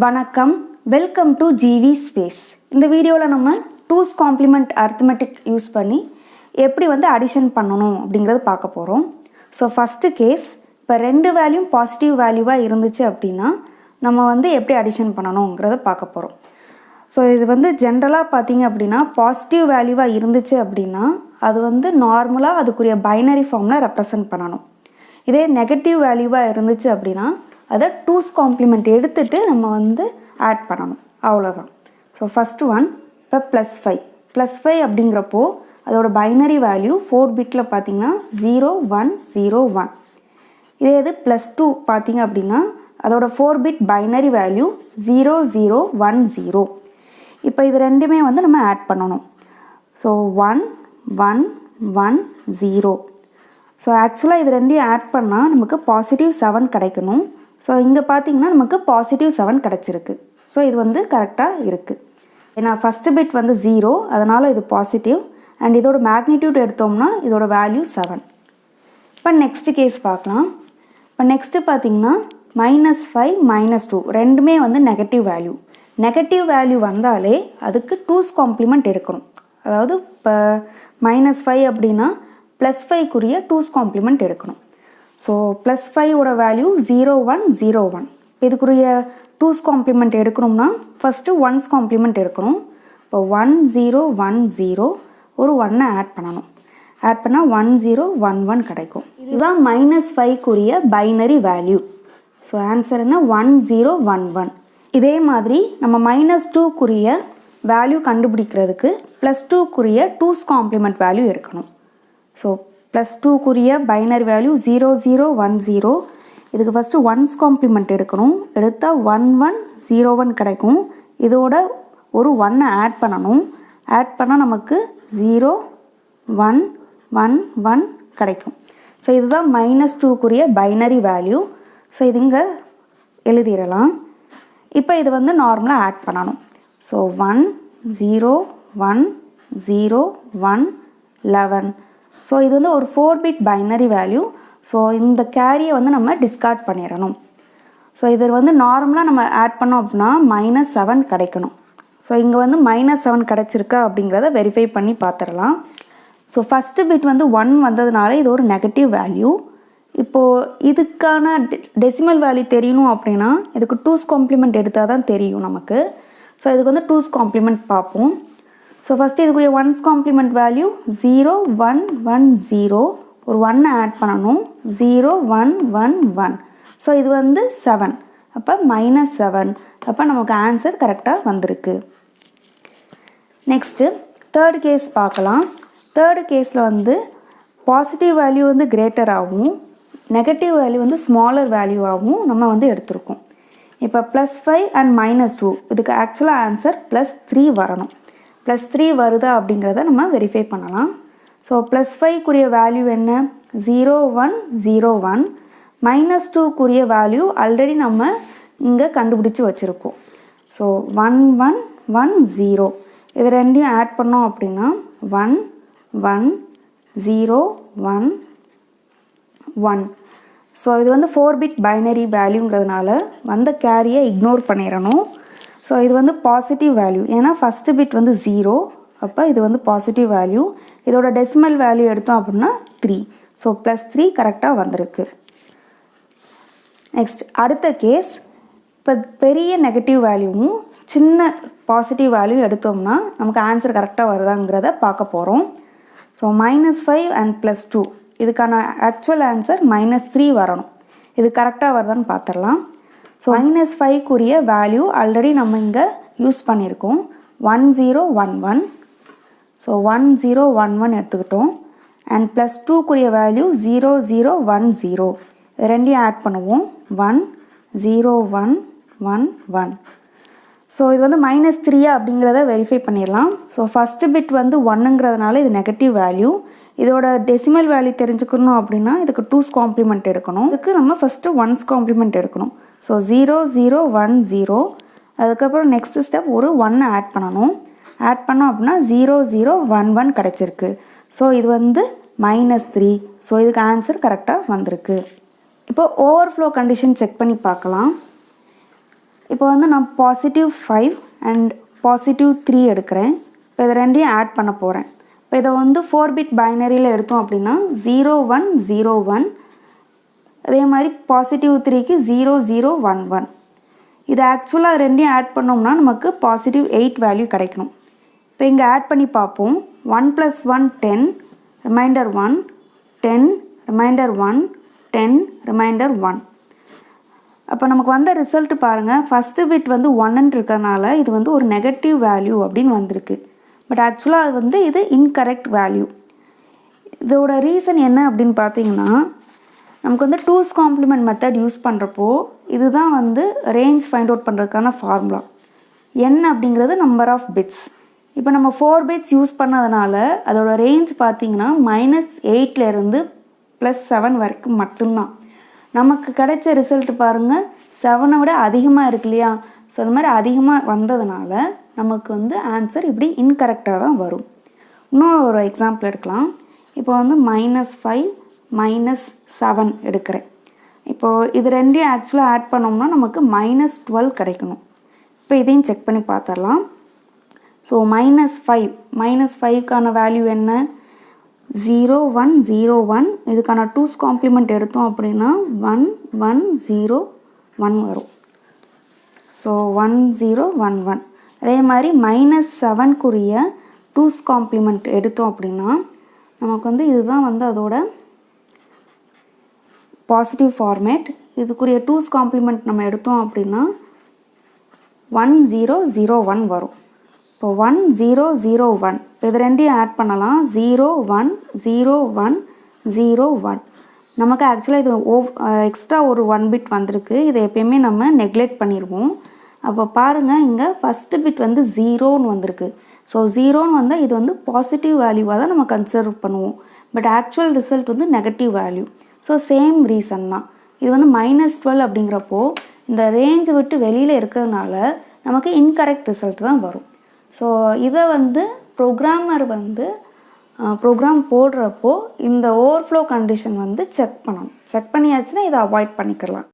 வணக்கம், welcome to GV space. இந்த வீடியோவில் நம்ம டூஸ் காம்ப்ளிமெண்ட் அரித்மெட்டிக் யூஸ் பண்ணி எப்படி அடிஷன் பண்ணணும் அப்படிங்கிறது பார்க்க போகிறோம். ஸோ ஃபஸ்ட்டு கேஸ், இப்போ ரெண்டு வேல்யூ பாசிட்டிவ் வேல்யூவாக இருந்துச்சு அப்படின்னா நம்ம எப்படி அடிஷன் பண்ணணுங்கிறத பார்க்க போகிறோம். ஸோ இது ஜென்ரலாக பார்த்தீங்க அப்படின்னா பாசிட்டிவ் வேல்யூவாக இருந்துச்சு அப்படின்னா அது நார்மலாக அதுக்குரிய பைனரி ஃபார்மில் ரெப்ரசன்ட் பண்ணணும். இதே நெகட்டிவ் வேல்யூவாக இருந்துச்சு அப்படின்னா அதை டூஸ் காம்ப்ளிமெண்ட் எடுத்துகிட்டு நம்ம ஆட் பண்ணணும், அவ்வளோதான். ஸோ ஃபஸ்ட்டு ஒன், இப்போ +5 அப்படிங்கிறப்போ அதோட பைனரி வேல்யூ 4 பிட்டில் பார்த்தீங்கன்னா 0 1 0 1. இதே இது +2 பார்த்தீங்க அப்படின்னா அதோட 4 பிட் பைனரி வேல்யூ 0 0 1 0. இப்போ இது ரெண்டுமே நம்ம ஆட் பண்ணணும். ஸோ 1 1 1 0. ஸோ ஆக்சுவலாக இது ரெண்டையும் ஆட் பண்ணால் நமக்கு +7 கிடைக்கணும். ஸோ இங்கே பார்த்தீங்கன்னா நமக்கு +7 கிடச்சிருக்கு. ஸோ இது கரெக்டாக இருக்குது. ஏன்னா ஃபஸ்ட்டு பிட் 0, அதனால் இது பாசிட்டிவ். அண்ட் இதோட மேக்னிடியூட் எடுத்தோம்னா இதோட வேல்யூ 7. இப்போ நெக்ஸ்ட்டு கேஸ் பார்க்கலாம். இப்போ நெக்ஸ்ட்டு பார்த்தீங்கன்னா -5 -2 ரெண்டுமே நெகட்டிவ் வேல்யூ. நெகட்டிவ் வேல்யூ வந்தாலே அதுக்கு டூஸ் காம்ப்ளிமெண்ட் எடுக்கணும். அதாவது இப்போ -5 அப்படின்னா +5க்குரிய டூஸ் காம்ப்ளிமெண்ட் எடுக்கணும். ஸோ +5ஓட வேல்யூ 0 1 0 1. இதுக்குரிய டூஸ் காம்ப்ளிமெண்ட் எடுக்கணும்னா ஃபஸ்ட்டு ஒன்ஸ் காம்ப்ளிமெண்ட் எடுக்கணும். இப்போ 1 0 1 0 ஒரு 1 ஆட் பண்ணணும். ஆட் பண்ணால் 1 0 1 1 கிடைக்கும். இதுதான் -5க்குரிய பைனரி வேல்யூ. ஸோ ஆன்சர் என்ன? 1 0 1 1. இதே மாதிரி நம்ம -2க்குரிய வேல்யூ கண்டுபிடிக்கிறதுக்கு +2க்குரிய டூஸ் காம்ப்ளிமெண்ட் வேல்யூ எடுக்கணும். ஸோ +2க்குரிய பைனரி வேல்யூ 0 0 1 0. இதுக்கு ஃபஸ்ட்டு ஒன்ஸ் காம்ப்ளிமெண்ட் எடுக்கணும். எடுத்தால் 1 1 0 1 கிடைக்கும். இதோட ஒரு 1 ஆட் பண்ணணும். ஆட் பண்ணால் நமக்கு 0 1 1 1 கிடைக்கும். ஸோ இதுதான் -2க்குரிய பைனரி வேல்யூ. ஸோ இது இங்கே எழுதிடலாம். இப்போ இது நார்மலாக ஆட் பண்ணணும். ஸோ 1 0 1 0 1 11. ஸோ இது ஒரு 4 பிட் பைனரி வேல்யூ. ஸோ இந்த கேரியை நம்ம டிஸ்கார்ட் பண்ணிடணும். ஸோ இது நார்மலாக நம்ம ஆட் பண்ணோம் அப்படின்னா -7 கிடைக்கணும். ஸோ இங்கே -7 கிடச்சிருக்கா அப்படிங்கிறத வெரிஃபை பண்ணி பார்த்துடலாம். ஸோ ஃபஸ்ட்டு பிட் 1 வந்ததுனால இது ஒரு நெகட்டிவ் வேல்யூ. இப்போது இதுக்கான டெசிமல் வேல்யூ தெரியணும் அப்படின்னா இதுக்கு டூஸ் காம்ப்ளிமெண்ட் எடுத்தால் தான் தெரியும் நமக்கு. ஸோ இதுக்கு டூஸ் காம்ப்ளிமெண்ட் பார்ப்போம். ஸோ ஃபஸ்ட்டு இதுக்குரிய ஒன்ஸ் காம்ப்ளிமெண்ட் வேல்யூ 0 1 1 0 ஒரு 1 ஆட் பண்ணணும். 0 1 1 1. ஸோ இது 7. அப்போ -7. அப்போ நமக்கு ஆன்சர் கரெக்டாக வந்திருக்கு. நெக்ஸ்ட்டு தேர்ட் கேஸ் பார்க்கலாம். தேர்டு கேஸில் பாசிட்டிவ் வேல்யூ கிரேட்டராகவும் நெகட்டிவ் வேல்யூ ஸ்மாலர் வேல்யூவாகவும் நம்ம எடுத்திருக்கோம். இப்போ +5 அண்ட் -2 இதுக்கு ஆக்சுவலாக ஆன்சர் +3 வரணும். +3 வருதா அப்படிங்கிறத நம்ம வெரிஃபை பண்ணலாம். ஸோ +5க்குரிய வேல்யூ என்ன? 0 1 0 1. -2க்குரிய வேல்யூ ஆல்ரெடி நம்ம இங்கே கண்டுபிடிச்சி வச்சுருக்கோம். ஸோ 1 1 1 0. இது ரெண்டையும் ஆட் பண்ணோம் அப்படின்னா 1 1 0 1 1. ஸோ இது 4 பிட் பைனரி வேல்யூங்கிறதுனால வந்த கேரியை இக்னோர் பண்ணிடணும். ஸோ இது பாசிட்டிவ் வேல்யூ. ஏன்னா ஃபஸ்ட்டு பிட் 0. அப்போ இது பாசிட்டிவ் வேல்யூ. இதோட டெசிமல் வேல்யூ எடுத்தோம் அப்படின்னா 3. ஸோ +3 கரெக்டாக வந்திருக்கு. நெக்ஸ்ட் அடுத்த கேஸ், இப்போ பெரிய நெகட்டிவ் வேல்யூவும் சின்ன பாசிட்டிவ் வேல்யூ எடுத்தோம்னா நமக்கு ஆன்சர் கரெக்டாக வருதாங்கிறத பார்க்க போகிறோம். ஸோ -5 அண்ட் +2 இதுக்கான ஆக்சுவல் ஆன்சர் -3 வரணும். இது கரெக்டாக வருதான்னு பார்த்துடலாம். ஸோ -5க்குரிய வேல்யூ ஆல்ரெடி நம்ம இங்கே யூஸ் பண்ணியிருக்கோம். 1 0 1 1. ஸோ 1 0 1 1 எடுத்துக்கிட்டோம். அண்ட் +2க்குரிய வேல்யூ 0 0 1 0. இது ரெண்டையும் ஆட் பண்ணுவோம். 1 0 1 1 1. ஸோ இது -3 அப்படிங்கிறத வெரிஃபை பண்ணிடலாம். ஸோ ஃபஸ்ட்டு பிட் 1ங்கிறதுனால இது நெகட்டிவ் வேல்யூ. இதோட டெசிமல் வேல்யூ தெரிஞ்சுக்கணும் அப்படின்னா இதுக்கு டூஸ் காம்ப்ளிமெண்ட் எடுக்கணும். இதுக்கு நம்ம ஃபஸ்ட்டு ஒன்ஸ் காம்ப்ளிமெண்ட் எடுக்கணும். ஸோ 0 0 1 0. அதுக்கப்புறம் நெக்ஸ்ட் ஸ்டெப் ஒரு 1 ஆட் பண்ணணும். ஆட் பண்ணோம் அப்படின்னா 0 0 1 1 கிடச்சிருக்கு. ஸோ இது -3. ஸோ இதுக்கு ஆன்சர் கரெக்டாக வந்திருக்கு. இப்போ ஓவர்ஃப்ளோ கண்டிஷன் செக் பண்ணி பார்க்கலாம். இப்போ வந்து நான் +5 அண்ட் +3 எடுக்கிறேன். இப்போ இது ரெண்டையும் ஆட் பண்ண போகிறேன். இப்போ இதை வந்து 4 பிட் பைனரியில் எடுத்தோம் அப்படின்னா 0 1 0 1, அதே மாதிரி +3க்கு 0 0 1 1. இது ஆக்சுவலாக ரெண்டையும் ஆட் பண்ணோம்னா நமக்கு +8 வேல்யூ கிடைக்கணும். இப்போ இங்கே ஆட் பண்ணி பார்ப்போம். 1 + 1 10, ரிமைண்டர் 1, 10, ரிமைண்டர் 1, 10, ரிமைண்டர் 1. அப்போ நமக்கு வந்த ரிசல்ட் பாருங்கள், ஃபஸ்ட்டு பிட் வந்து 1ன்னு இருக்கிறதுனால இது வந்து ஒரு நெகட்டிவ் வேல்யூ அப்படின்னு வந்திருக்கு. பட் ஆக்சுவலாக அது வந்து இது இன்கரெக்ட் வேல்யூ. இதோட ரீசன் என்ன அப்படின்னு பார்த்தீங்கன்னா, நமக்கு வந்து 2's காம்ப்ளிமெண்ட் மெத்தட் யூஸ் பண்ணுறப்போ இதுதான் வந்து ரேஞ்ச் ஃபைண்ட் அவுட் பண்ணுறதுக்கான ஃபார்முலா. n அப்படிங்கிறது நம்பர் ஆஃப் பிட்ஸ். இப்போ நம்ம 4 பிட்ஸ் யூஸ் பண்ணதுனால அதோட ரேஞ்ச் பார்த்தீங்கன்னா -8லேருந்து +7 வரைக்கும் மட்டும்தான். நமக்கு கிடைச்ச ரிசல்ட் பாருங்கள், 7ஐ விட அதிகமாக இருக்கு இல்லையா? ஸோ அது மாதிரி அதிகமாக வந்ததுனால நமக்கு வந்து ஆன்சர் இப்படி இன்கரெக்டாக தான் வரும். இன்னும் ஒரு எக்ஸாம்பிள் எடுக்கலாம். இப்போ வந்து -5 -7 எடுக்கிறேன். இப்போது இது ரெண்டையும் ஆக்சுவலாக ஆட் பண்ணோம்னா நமக்கு -12 கிடைக்கணும். இப்போ இதையும் செக் பண்ணி பார்த்துடலாம். ஸோ -5க்கான வேல்யூ என்ன? 0 1 0 1. இதுக்கான 2's காம்ப்ளிமெண்ட் எடுத்தோம் அப்படின்னா 1 1 0 1 வரும். ஸோ 1 0 1 1. அதே மாதிரி -7க்குரிய 2's காம்ப்ளிமெண்ட் எடுத்தோம் அப்படின்னா நமக்கு வந்து இதுதான் வந்து அதோட பாசிட்டிவ் ஃபார்மேட். இதுக்குரிய 2's காம்ப்ளிமெண்ட் நம்ம எடுத்தோம் அப்படின்னா 1 0 0 1 வரும். இப்போ 1 0 0 1 இது ரெண்டையும் ஆட் பண்ணலாம். 0 1 0 1 0 1. நமக்கு ஆக்சுவலாக இது எக்ஸ்ட்ரா ஒரு 1 பிட் வந்திருக்கு. இதை எப்பயுமே நம்ம நெக்லெக்ட் பண்ணிடுவோம். அப்போ பாருங்கள், இங்கே ஃபஸ்ட்டு பிட் வந்து 0ன்னு வந்திருக்கு. ஸோ 0ன்னு வந்தால் இது வந்து பாசிட்டிவ் வேல்யூவாக தான் நம்ம கன்சிடர் பண்ணுவோம். பட் ஆக்சுவல் ரிசல்ட் வந்து negative value. So same reason தான். இது வந்து -12 அப்படிங்கிறப்போ இந்த ரேஞ்சை விட்டு வெளியில் இருக்கிறதுனால நமக்கு இன்கரெக்ட் ரிசல்ட் தான் வரும். ஸோ இதை வந்து ப்ரோக்ராமர் வந்து ப்ரோக்ராம் போடுறப்போ இந்த ஓவர்ஃப்ளோ கண்டிஷன் வந்து செக் பண்ணணும். செக் பண்ணியாச்சுன்னா இதை அவாய்ட் பண்ணிக்கலாம்.